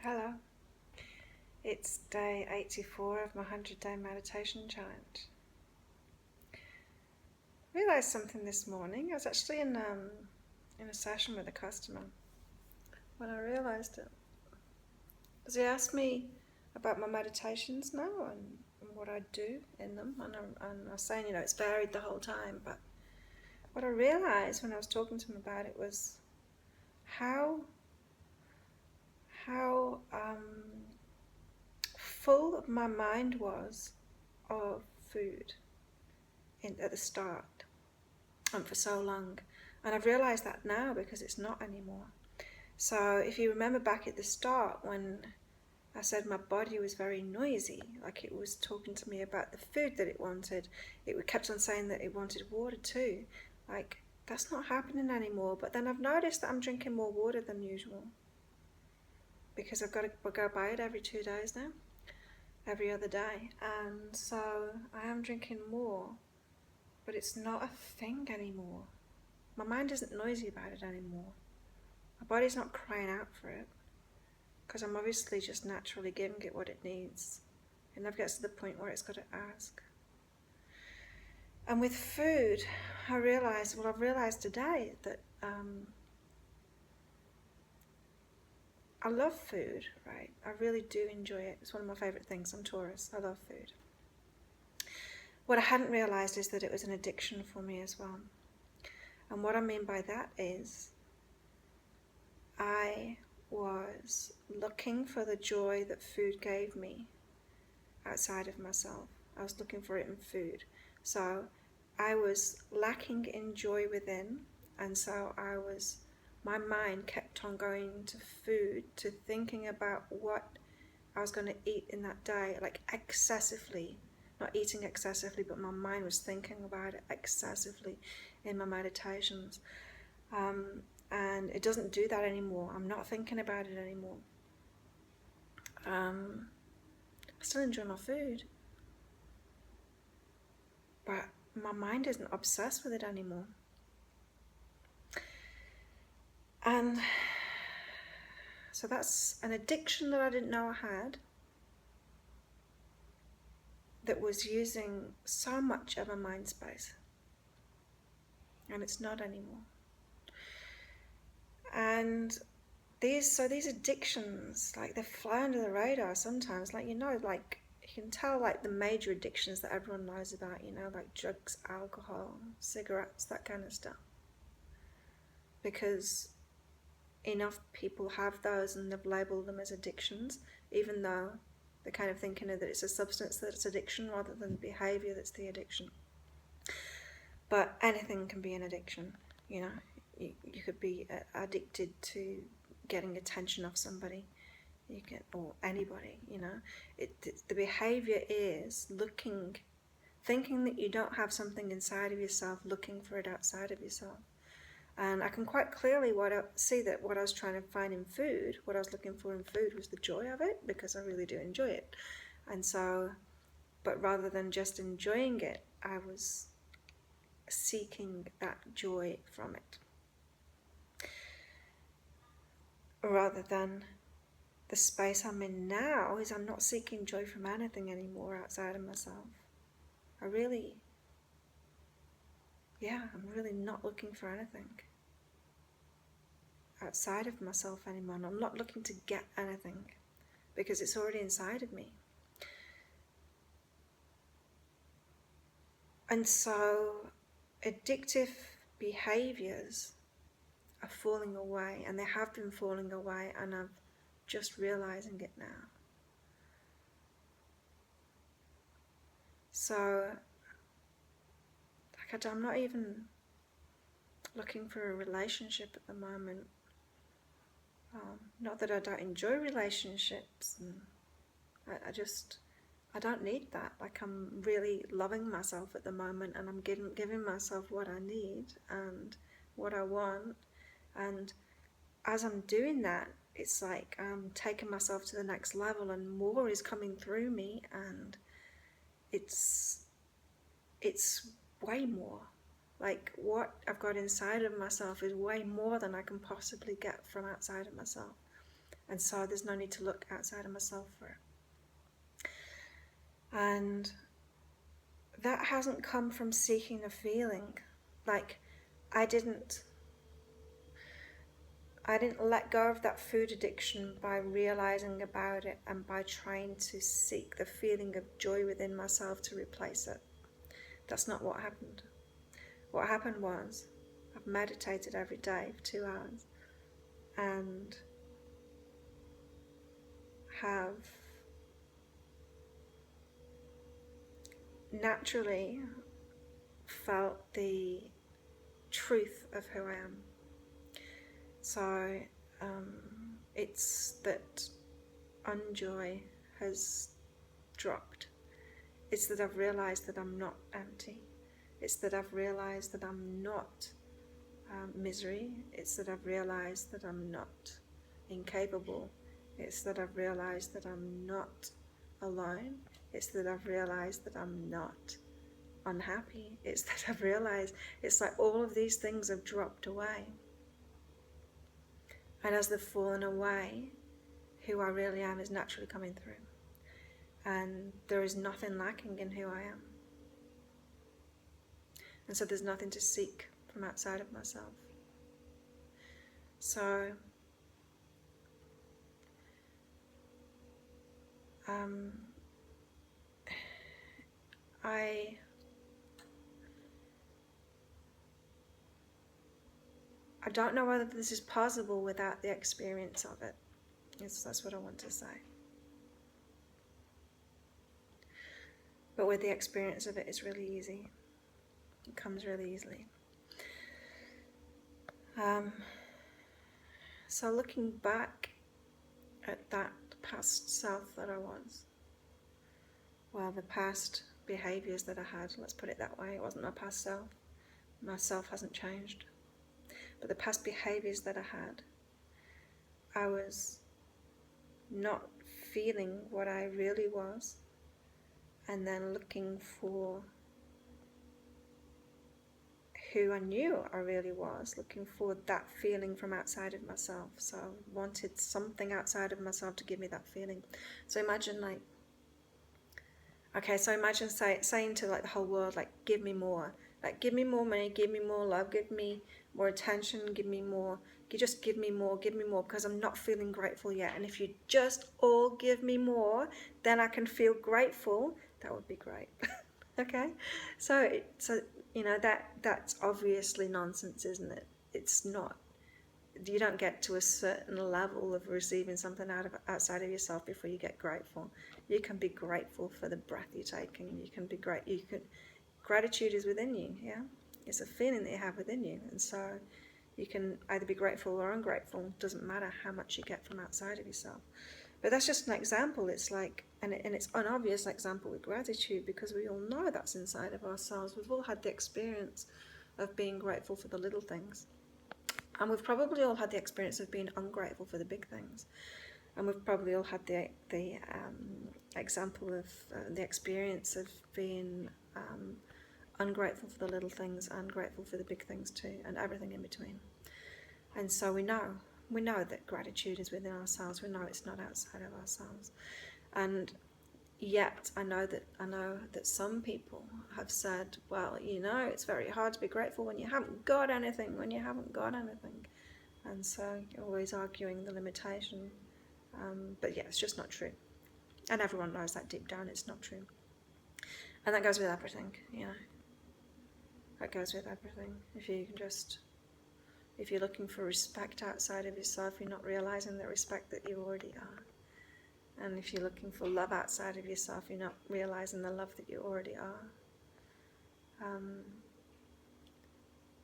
Hello, it's day 84 of my 100-day meditation challenge. I realised something this morning. I was actually in a session with a customer when I realised it. Because he asked me about my meditations now and what I do in them, and I was saying, it's varied the whole time, but what I realised when I was talking to him about it was how full my mind was of food at the start and for so long. And I've realised that now because it's not anymore. So if you remember back at the start when I said my body was very noisy, like it was talking to me about the food that it wanted, it kept on saying that it wanted water too. Like, that's not happening anymore. But then I've noticed that I'm drinking more water than usual because I've got to go by it every 2 days now, every other day. And so I am drinking more, but it's not a thing anymore. My mind isn't noisy about it anymore. My body's not crying out for it because I'm obviously just naturally giving it what it needs. It never gets to the point where it's got to ask. And with food, I've realised today that I love food, right? I really do enjoy it. It's one of my favourite things. I'm Taurus. I love food. What I hadn't realised is that it was an addiction for me as well. And what I mean by that is I was looking for the joy that food gave me outside of myself. I was looking for it in food. So I was lacking in joy within, and so my mind kept on going to food, to thinking about what I was going to eat in that day, like excessively. Not eating excessively, but my mind was thinking about it excessively in my meditations. And it doesn't do that anymore. I'm not thinking about it anymore. I still enjoy my food, but my mind isn't obsessed with it anymore. And so that's an addiction that I didn't know I had, that was using so much of my mind space, and it's not anymore. And these addictions, like, they fly under the radar sometimes. Like, like you can tell, like the major addictions that everyone knows about, like drugs, alcohol, cigarettes, that kind of stuff. Because enough people have those and they've labelled them as addictions, even though they're kind of thinking that it's a substance that's addiction rather than behaviour that's the addiction. But anything can be an addiction, You could be addicted to getting attention off somebody, or anybody, the behaviour is thinking that you don't have something inside of yourself, looking for it outside of yourself. And I can quite clearly see that what I was trying to find in food, what I was looking for in food, was the joy of it, because I really do enjoy it. And so, but rather than just enjoying it, I was seeking that joy from it, rather than the space I'm in now is I'm not seeking joy from anything anymore outside of myself. I'm really not looking for anything outside of myself anymore. And I'm not looking to get anything because it's already inside of me. And so addictive behaviours are falling away, and they have been falling away, and I'm just realising it now. So, like, I'm not even looking for a relationship at the moment. Not that I don't enjoy relationships, and I don't need that. Like, I'm really loving myself at the moment, and I'm giving myself what I need and what I want. And as I'm doing that, it's like I'm taking myself to the next level, and more is coming through me, and it's way more. Like, what I've got inside of myself is way more than I can possibly get from outside of myself. And so there's no need to look outside of myself for it. And that hasn't come from seeking a feeling. Like, I didn't let go of that food addiction by realizing about it and by trying to seek the feeling of joy within myself to replace it. That's not what happened. What happened was, I've meditated every day for 2 hours and have naturally felt the truth of who I am. So it's that unjoy has dropped. It's that I've realized that I'm not empty. It's that I've realized that I'm not misery. It's that I've realized that I'm not incapable. It's that I've realized that I'm not alone. It's that I've realized that I'm not unhappy. It's that I've realized, it's like all of these things have dropped away. And as they've fallen away, who I really am is naturally coming through. And there is nothing lacking in who I am. And so there's nothing to seek from outside of myself. So I don't know whether this is possible without the experience of it. That's what I want to say. But with the experience of it, it's really easy. It comes really easily. So looking back at that past self that I was, well, the past behaviours that I had, let's put it that way, it wasn't my past self. My self hasn't changed. But the past behaviours that I had, I was not feeling what I really was, and then looking for who I knew I really was, looking for that feeling from outside of myself. So I wanted something outside of myself to give me that feeling. So imagine imagine saying to like the whole world, like, give me more. Like, give me more money, give me more love, give me more attention, give me more. You just give me more, because I'm not feeling grateful yet. And if you just all give me more, then I can feel grateful. That would be great. Okay? So you know, that's obviously nonsense, isn't it? It's not. You don't get to a certain level of receiving something outside of yourself before you get grateful. You can be grateful for the breath you're taking. You can be gratitude is within you, yeah? It's a feeling that you have within you. And so you can either be grateful or ungrateful. It doesn't matter how much you get from outside of yourself. But that's just an example. It's like, and it's an obvious example with gratitude, because we all know that's inside of ourselves. We've all had the experience of being grateful for the little things. And we've probably all had the experience of being ungrateful for the big things. And we've probably all had the example of the experience of being ungrateful for the little things and grateful for the big things too, and everything in between. And so we know that gratitude is within ourselves. We know it's not outside of ourselves. And yet I know that some people have said, well, you know, it's very hard to be grateful when you haven't got anything, And so you're always arguing the limitation. But yeah, it's just not true. And everyone knows that deep down it's not true. And that goes with everything, you know. That goes with everything. If you're looking for respect outside of yourself, you're not realizing the respect that you already are. And if you're looking for love outside of yourself, you're not realizing the love that you already are.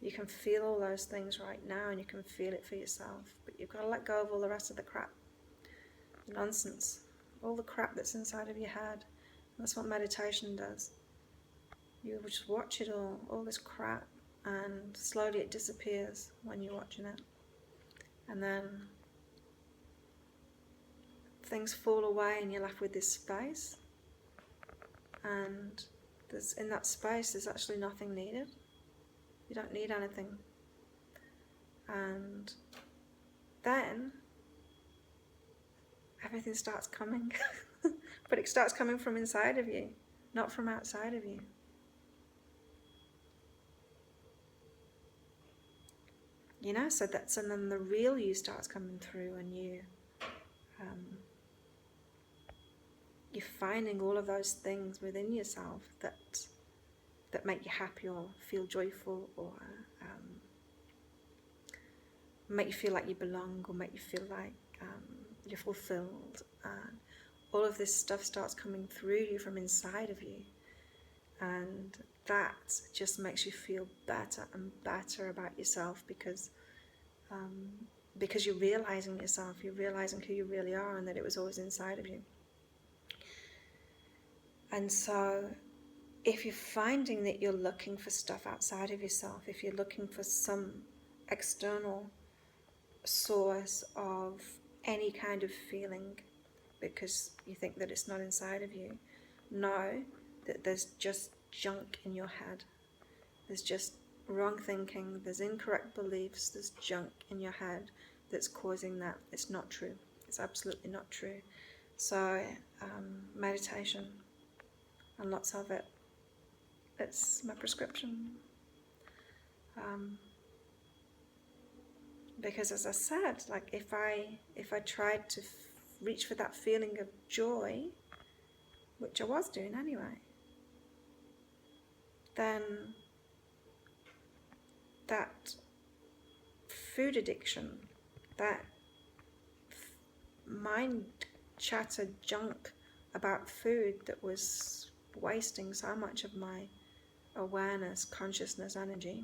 You can feel all those things right now, and you can feel it for yourself, but you've got to let go of all the rest of the crap, nonsense, all the crap that's inside of your head. That's what meditation does. You just watch it all this crap, and slowly it disappears when you're watching it. And then things fall away and you're left with this space. And in that space there's actually nothing needed. You don't need anything. And then everything starts coming. But it starts coming from inside of you, not from outside of you. You know, so then the real you starts coming through, and you're finding all of those things within yourself that make you happy or feel joyful, or make you feel like you belong, or make you feel like you're fulfilled. And all of this stuff starts coming through you from inside of you, and that just makes you feel better and better about yourself, because you're realizing yourself, you're realizing who you really are, and that it was always inside of you. And so if you're finding that you're looking for stuff outside of yourself, if you're looking for some external source of any kind of feeling because you think that it's not inside of you, know that there's just junk in your head. There's just wrong thinking, there's incorrect beliefs, there's junk in your head that's causing that. It's not true. It's absolutely not true. So meditation, and lots of it, it's my prescription. Because as I said, like if I tried to reach for that feeling of joy, which I was doing anyway, then that food addiction, that mind chatter junk about food that was wasting so much of my awareness, consciousness, energy,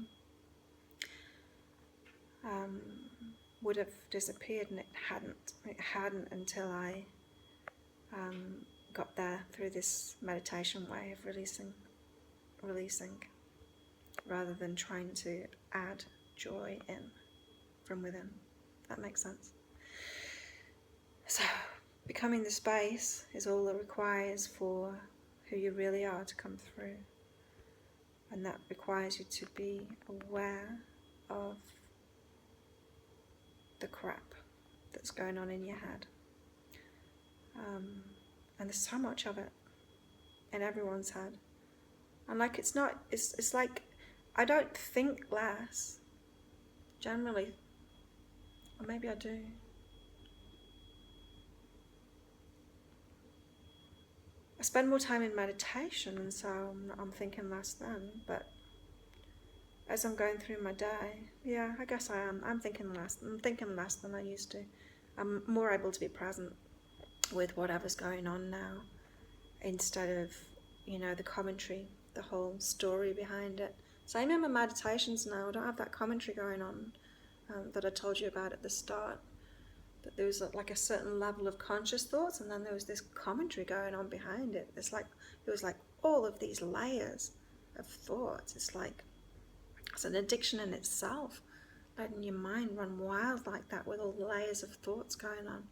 would have disappeared, and it hadn't until I got there through this meditation way of releasing, rather than trying to add joy in from within. That makes sense. So becoming the space is all that requires for who you really are to come through, and that requires you to be aware of the crap that's going on in your head. And there's so much of it in everyone's head. And like it's like I don't think less, generally. Or maybe I do. I spend more time in meditation, and so I'm thinking less then, but as I'm going through my day, yeah, I guess I am. I'm thinking less than I used to. I'm more able to be present with whatever's going on now, instead of, the commentary, the whole story behind it. Same in my meditations now. I don't have that commentary going on that I told you about at the start. That there was like a certain level of conscious thoughts, and then there was this commentary going on behind it. It was like all of these layers of thoughts. It's an addiction in itself, letting your mind run wild like that with all the layers of thoughts going on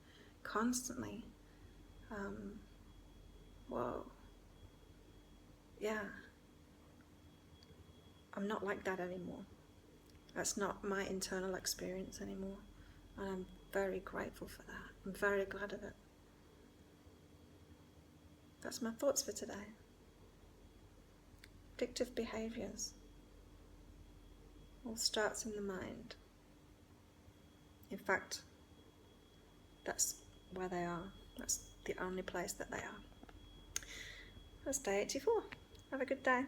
constantly. Whoa. Yeah. I'm not like that anymore. That's not my internal experience anymore. And I'm very grateful for that. I'm very glad of it. That's my thoughts for today. Addictive behaviours. All starts in the mind. In fact, that's where they are. That's the only place that they are. That's day 84. Have a good day.